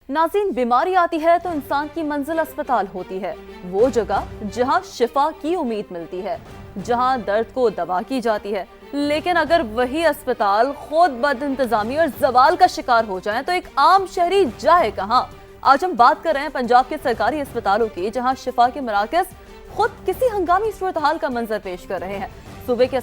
नाज़रीन, बीमारी आती है तो इंसान की मंजिल अस्पताल होती है, वो जगह जहां शिफा की उम्मीद मिलती है, जहां दर्द को दवा की जाती है। लेकिन अगर वही अस्पताल खुद बदइंतजामी और जवाल का शिकार हो जाए तो एक आम शहरी जाए कहां? आज हम बात कर रहे हैं पंजाब के सरकारी अस्पतालों की, जहां शिफा के मराकज खुद किसी हंगामी सूरत हाल का मंजर पेश कर रहे हैं। सूबे के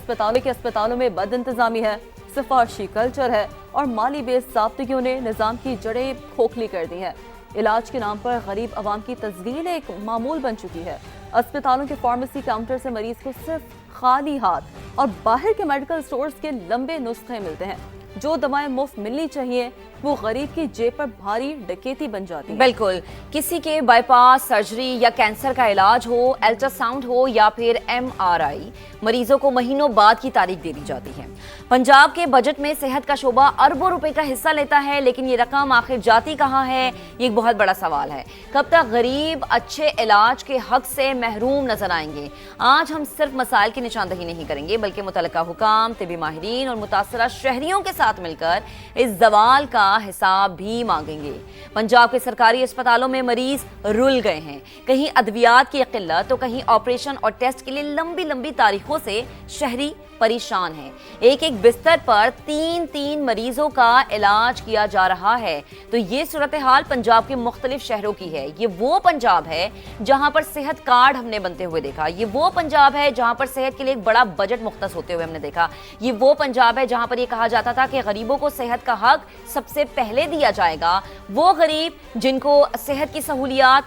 अस्पतालों में बदइंतजामी है, सिफारशी कल्चर है और माली बेज़ाब्तगियों ने निज़ाम की जड़ें खोखली कर दी हैं। इलाज के नाम पर गरीब आवाम की तज़लील एक मामूल बन चुकी है। अस्पतालों के फार्मेसी काउंटर से मरीज को सिर्फ खाली हाथ और बाहर के मेडिकल स्टोर्स के लंबे नुस्खे मिलते हैं। जो दवाएं मुफ्त मिलनी चाहिए वो गरीब की जेब पर भारी डकैती बन जाती है। बिल्कुल, किसी के बाईपास सर्जरी या कैंसर का इलाज हो, अल्ट्रासाउंड हो या फिर MRI, मरीजों को महीनों बाद की तारीख दे दी जाती है। पंजाब के बजट में सेहत का शोबा अरबों रुपए का हिस्सा लेता है, लेकिन ये रकम आखिर जाती कहाँ है, ये एक बहुत बड़ा सवाल है। कब तक गरीब अच्छे इलाज के हक से महरूम नजर आएंगे? आज हम सिर्फ मसाइल की निशानदही नहीं करेंगे, बल्कि मुतल्लिका हुकाम, तिबी माहिरीन और मुतासरा शहरियों के साथ मिलकर इस सवाल का हिसाब भी मांगेंगे। पंजाब के सरकारी अस्पतालों में मरीज रुल गए हैं, कहीं अद्वियात की किल्लत तो कहीं ऑपरेशन और टेस्ट के लिए लंबी लंबी तारीखों से शहरी परेशान हैं। एक एक बिस्तर पर 3-3 मरीजों का इलाज किया जा रहा है। तो ये सूरत हाल पंजाब के मुख्तलिफ शहरों की है। ये वो पंजाब है जहां पर सेहत कार्ड हमने बनते हुए देखा। ये वो पंजाब है जहां पर सेहत के लिए एक बड़ा बजट मुख्तस होते हुए हमने देखा। ये वो पंजाब है जहां पर यह कहा जाता था कि गरीबों को सेहत का हक सबसे पहले दिया जाएगा। वो गरीब जिनको सेहत की सहूलियात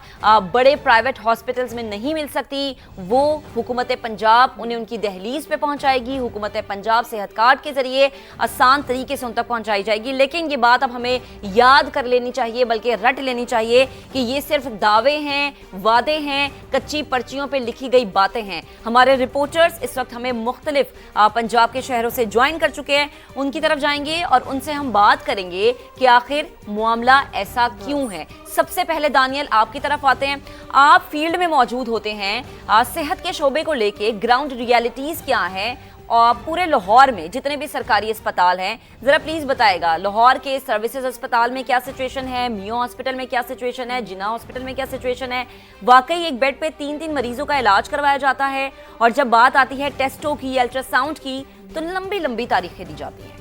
बड़े प्राइवेट हॉस्पिटल्स में नहीं मिल सकती, वो हुकूमत पंजाब उन्हें उनकी दहलीज पे पहुंचाएगी। हुकूमत पंजाब सेहत कार्ड के जरिए आसान तरीके से उन तक पहुंचाई जाएगी। लेकिन ये बात अब हमें याद कर लेनी चाहिए, बल्कि रट लेनी चाहिए कि ये सिर्फ दावे हैं, वादे हैं, कच्ची पर्चियों पे लिखी गई बातें हैं। हमारे रिपोर्टर्स इस वक्त हमें मुख्तलिफ पंजाब के शहरों से ज्वाइन कर चुके हैं, उनकी तरफ जाएंगे और उनसे हम बात करेंगे कि आखिर मामला ऐसा क्यों है। सबसे पहले दानियल, आपकी तरफ आते हैं। आप फील्ड में मौजूद होते हैं, सेहत के शोबे को लेके ग्राउंड रियलिटीज क्या है और पूरे लाहौर में जितने भी सरकारी अस्पताल हैं, जरा प्लीज बताएगा लाहौर के सर्विसेज अस्पताल में क्या सिचुएशन है, मियो हॉस्पिटल में क्या सिचुएशन है, जिन्ना हॉस्पिटल में क्या सिचुएशन है। वाकई एक बेड पे 3-3 मरीजों का इलाज करवाया जाता है और जब बात आती है टेस्टों की, अल्ट्रासाउंड की, तो लंबी लंबी तारीखें दी जाती हैं।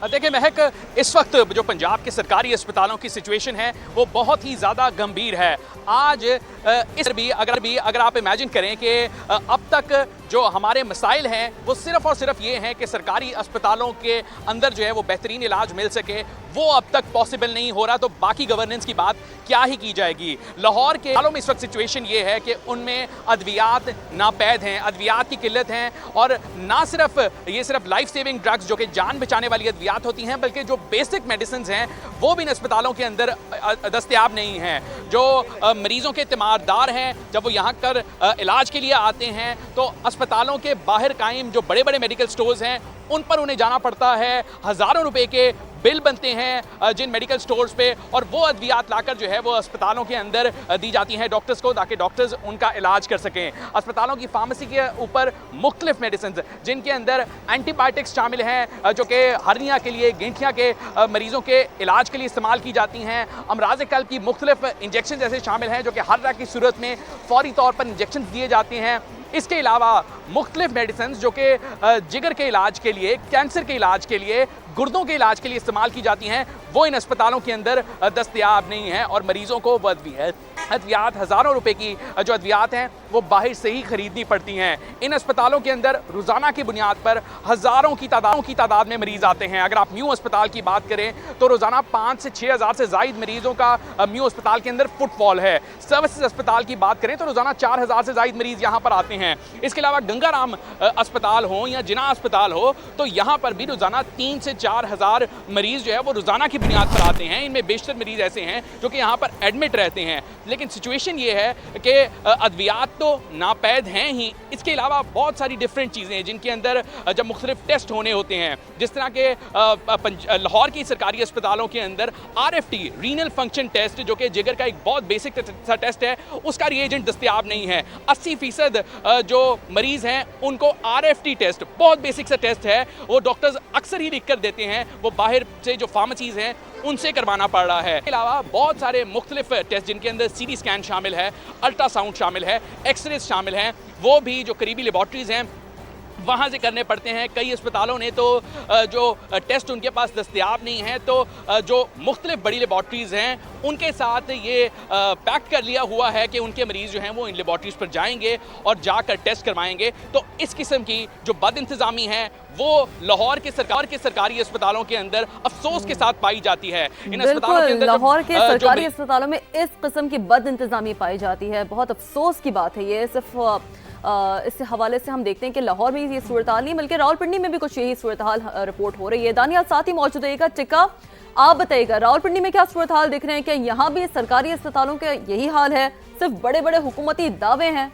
देखिए महक, इस वक्त जो पंजाब के सरकारी अस्पतालों की सिचुएशन है वो बहुत ही ज़्यादा गंभीर है। आज अगर आप इमेजिन करें कि अब तक जो हमारे मसाइल हैं वो सिर्फ और सिर्फ ये हैं कि सरकारी अस्पतालों के अंदर जो है वो बेहतरीन इलाज मिल सके, वो अब तक पॉसिबल नहीं हो रहा, तो बाकी गवर्नेंस की बात क्या ही की जाएगी। लाहौर के हालों में इस वक्त सिचुएशन ये है कि उनमें अद्वियात नापैद हैं, अद्वियात की किल्लत हैं और ना सिर्फ लाइफ सेविंग ड्रग्स जो कि जान बचाने वाली अद्वियात होती हैं, बल्कि जो बेसिक मेडिसिन हैं वो भी इन अस्पतालों के अंदर दस्तयाब नहीं हैं। जो मरीजों के तीमारदार हैं, जब वो यहाँ कर इलाज के लिए आते हैं तो अस्पतालों के बाहर कायम जो बड़े बड़े मेडिकल स्टोर्स हैं उन पर उन्हें जाना पड़ता है। हज़ारों रुपए के बिल बनते हैं जिन मेडिकल स्टोर्स पे, और वो अद्वियात लाकर जो है वो अस्पतालों के अंदर दी जाती हैं डॉक्टर्स को, ताकि डॉक्टर्स उनका इलाज कर सकें। अस्पतालों की फार्मेसी के ऊपर मुख्तलिफ मेडिसिन जिनके अंदर एंटीबायोटिक्स शामिल हैं जो कि हर्निया के लिए, गेंठिया के मरीजों के इलाज के लिए इस्तेमाल की जाती हैं। अमराज कल्ब की मुख्तलिफ इंजेक्शन ऐसे शामिल हैं जो कि हर तरह की सूरत में फौरी तौर पर इंजेक्शन दिए जाते हैं। इसके अलावा मुख्तलिफ मेडिसिन जो कि जिगर के इलाज के लिए, कैंसर के इलाज के लिए, गुर्दों के इलाज के लिए इस्तेमाल की जाती हैं, वो इन अस्पतालों के अंदर दस्तयाब नहीं है और मरीजों को अद्वियात हज़ारों रुपए की जो अद्वियात हैं वो बाहर से ही खरीदनी पड़ती हैं। इन अस्पतालों के अंदर रोज़ाना की बुनियाद पर हज़ारों की तादाद में मरीज़ आते हैं। अगर आप म्यू अस्पताल की बात करें तो रोज़ाना 5 से 6 हज़ार से ज़ायद मरीज़ों का म्यू अस्पताल के अंदर फुटफॉल है। सर्विसेज अस्पताल की बात करें तो रोज़ाना 4 हज़ार से ज़ायद मरीज़ यहाँ पर आते हैं। इसके अलावा गंगाराम अस्पताल हो या जिना अस्पताल हो तो यहाँ पर भी रोज़ाना 3 से 4 हज़ार मरीज़ जो है वो रोज़ाना की बुनियाद पर आते हैं। इनमें बेशतर मरीज़ ऐसे हैं जो कि यहाँ पर एडमिट रहते हैं। लेकिन सिचुएशन ये है कि अद्वियात तो नापैद हैं ही, इसके अलावा बहुत सारी डिफरेंट चीज़ें हैं जिनके अंदर जब मुख्तलिफ टेस्ट होने होते हैं, जिस तरह के लाहौर की सरकारी अस्पतालों के अंदर RFT रीनल फंक्शन टेस्ट जो कि जिगर का एक बहुत बेसिक सा टेस्ट है, उसका रिएजेंट दस्तयाब नहीं है। 80% जो मरीज़ हैं उनको RFT टेस्ट, बहुत बेसिक सा टेस्ट है, वो डॉक्टर्स अक्सर ही लिख कर देते हैं, वो बाहर से जो फार्मेसीज हैं उनसे करवाना पड़ रहा है। इसके अलावा बहुत सारे मुख्तलिफ टेस्ट जिनके अंदर CT स्कैन शामिल है, अल्ट्रासाउंड शामिल है, एक्सरे शामिल हैं, वो भी जो करीबी लेबॉर्ट्रीज हैं वहाँ से करने पड़ते हैं। कई अस्पतालों ने तो जो टेस्ट उनके पास दस्तयाब नहीं है, तो जो मुख्तलिफ बड़ी लेबॉर्ट्रीज़ हैं उनके साथ ये पैक्ट कर लिया हुआ है कि उनके मरीज़ जो हैं वो इन लेबॉर्ट्रीज़ पर जाएंगे और जाकर टेस्ट करवाएंगे। तो इस किस्म की जो बद इंतज़ामी है वो लाहौर के सरकारी अस्पतालों के अंदर अफसोस के साथ पाई जाती है। इन अस्पतालों के अंदर लाहौर के सरकारी अस्पतालों में इस किस्म की बद इंतजामी पाई जाती है। बहुत अफसोस की बात है ये। सिर्फ इस हवाले से हम देखते हैं कि लाहौर में ये सूरत हाल नहीं, बल्कि रावलपिंडी में भी कुछ यही सूरत हाल रिपोर्ट हो रही है। दानियाल साथ ही मौजूद रहेगा। टिक्का, आप बताइएगा रावलपिंडी में क्या सूरत हाल दिख रहे हैं? क्या यहाँ भी सरकारी अस्पतालों का यही हाल है, सिर्फ बड़े बड़े हुकूमती दावे हैं?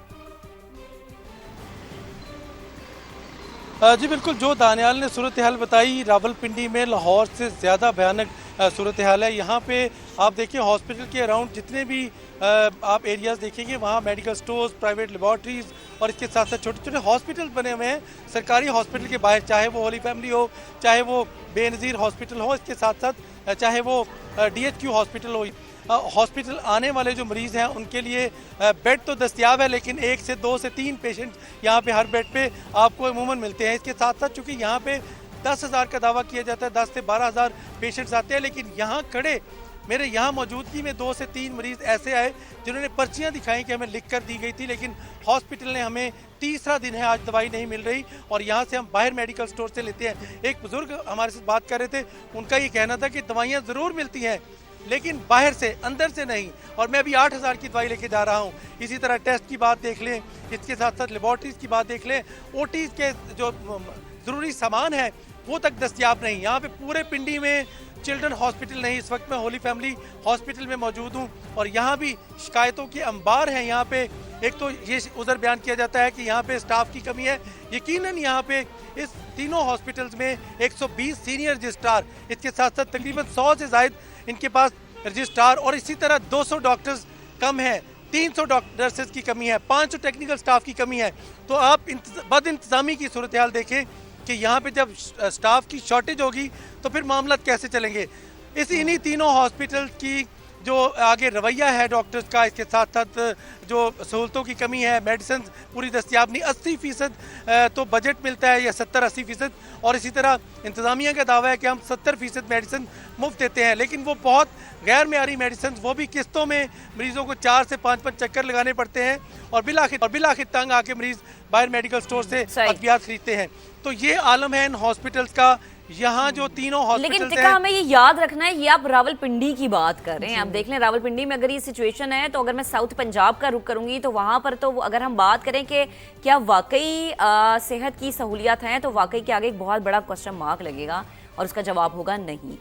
जी बिल्कुल, जो दानियाल ने सूरत हाल बताई, रावलपिंडी में लाहौर से ज़्यादा भयानक सूरत हाल है। यहाँ पे आप देखिए हॉस्पिटल के अराउंड जितने भी आप एरियाज़ देखेंगे वहाँ मेडिकल स्टोर्स, प्राइवेट लेबॉर्ट्रीज़ और इसके साथ साथ छोटे छोटे हॉस्पिटल बने हुए हैं सरकारी हॉस्पिटल के बाहर, चाहे वो होली फैमिली हो, चाहे वो बेनज़ीर हॉस्पिटल हो, इसके साथ साथ चाहे वो DHQ हॉस्पिटल हो। हॉस्पिटल आने वाले जो मरीज़ हैं उनके लिए बेड तो दस्तयाब है, लेकिन 1 से 2 से 3 पेशेंट यहाँ पे हर बेड पे आपको अमूमन मिलते हैं। इसके साथ साथ चूँकि यहाँ पे 10,000 का दावा किया जाता है, 10 से 12,000 पेशेंट्स आते हैं, लेकिन यहाँ खड़े मेरे यहाँ मौजूदगी में 2 से 3 मरीज़ ऐसे आए जिन्होंने पर्चियाँ दिखाई कि हमें लिख कर दी गई थी, लेकिन हॉस्पिटल ने हमें तीसरा दिन है आज दवाई नहीं मिल रही और यहाँ से हम बाहर मेडिकल स्टोर से लेते हैं। एक बुजुर्ग हमारे साथ बात कर रहे थे, उनका ये कहना था कि दवाइयाँ ज़रूर मिलती हैं लेकिन बाहर से, अंदर से नहीं, और मैं अभी 8,000 की दवाई लेके जा रहा हूँ। इसी तरह टेस्ट की बात देख लें, इसके साथ साथ लेबॉर्ट्रीज़ की बात देख लें, OTs के जो ज़रूरी सामान है वो तक दस्तयाब नहीं। यहाँ पे पूरे पिंडी में चिल्ड्रन हॉस्पिटल नहीं, इस वक्त मैं होली फैमिली हॉस्पिटल में मौजूद हूँ और यहाँ भी शिकायतों के अंबार हैं। यहाँ पे एक तो ये उधर बयान किया जाता है कि यहाँ पे स्टाफ की कमी है, यकीनन यहाँ पे इस तीनों हॉस्पिटल्स में 120 सीनियर रजिस्ट्रार, इसके साथ साथ तकरीबन 100 से ज़ायद इनके पास रजिस्ट्रार, और इसी तरह 200 डॉक्टर्स कम हैं, 300 नर्सेज की कमी है, 500 टेक्निकल स्टाफ की कमी है। तो आप बद इंतज़ामी की सूरत हाल देखें कि यहाँ पे जब स्टाफ की शॉर्टेज होगी तो फिर मामला कैसे चलेंगे। इन्हीं तीनों हॉस्पिटल की जो आगे रवैया है डॉक्टर्स का, इसके साथ साथ जो सहूलतों की कमी है, मेडिसिन पूरी दस्तयाब नहीं, 80% तो बजट मिलता है या 70-80%, और इसी तरह इंतज़ामिया का दावा है कि हम 70% मेडिसिन मुफ्त देते हैं, लेकिन वो बहुत गैर मेयारी मेडिसिन, वो भी किस्तों में मरीज़ों को 4 से 5 चक्कर लगाने पड़ते हैं और बिलाखिर तंग आके मरीज़ बाहर मेडिकल स्टोर से अद्वियात खरीदते हैं। तो ये आलम है इन हॉस्पिटल्स का। यहाँ जो तीनों हॉस्पिटल्स लेकिन टिक्का, हमें ये याद रखना है, ये आप रावलपिंडी की बात कर रहे हैं। आप देख लें रावलपिंडी में अगर ये सिचुएशन है, तो अगर मैं साउथ पंजाब का रुख करूंगी तो वहां पर तो अगर हम बात करें कि क्या वाकई सेहत की सहूलियत हैं, तो वाकई के आगे एक बहुत बड़ा क्वेश्चन मार्क लगेगा और उसका जवाब होगा नहीं।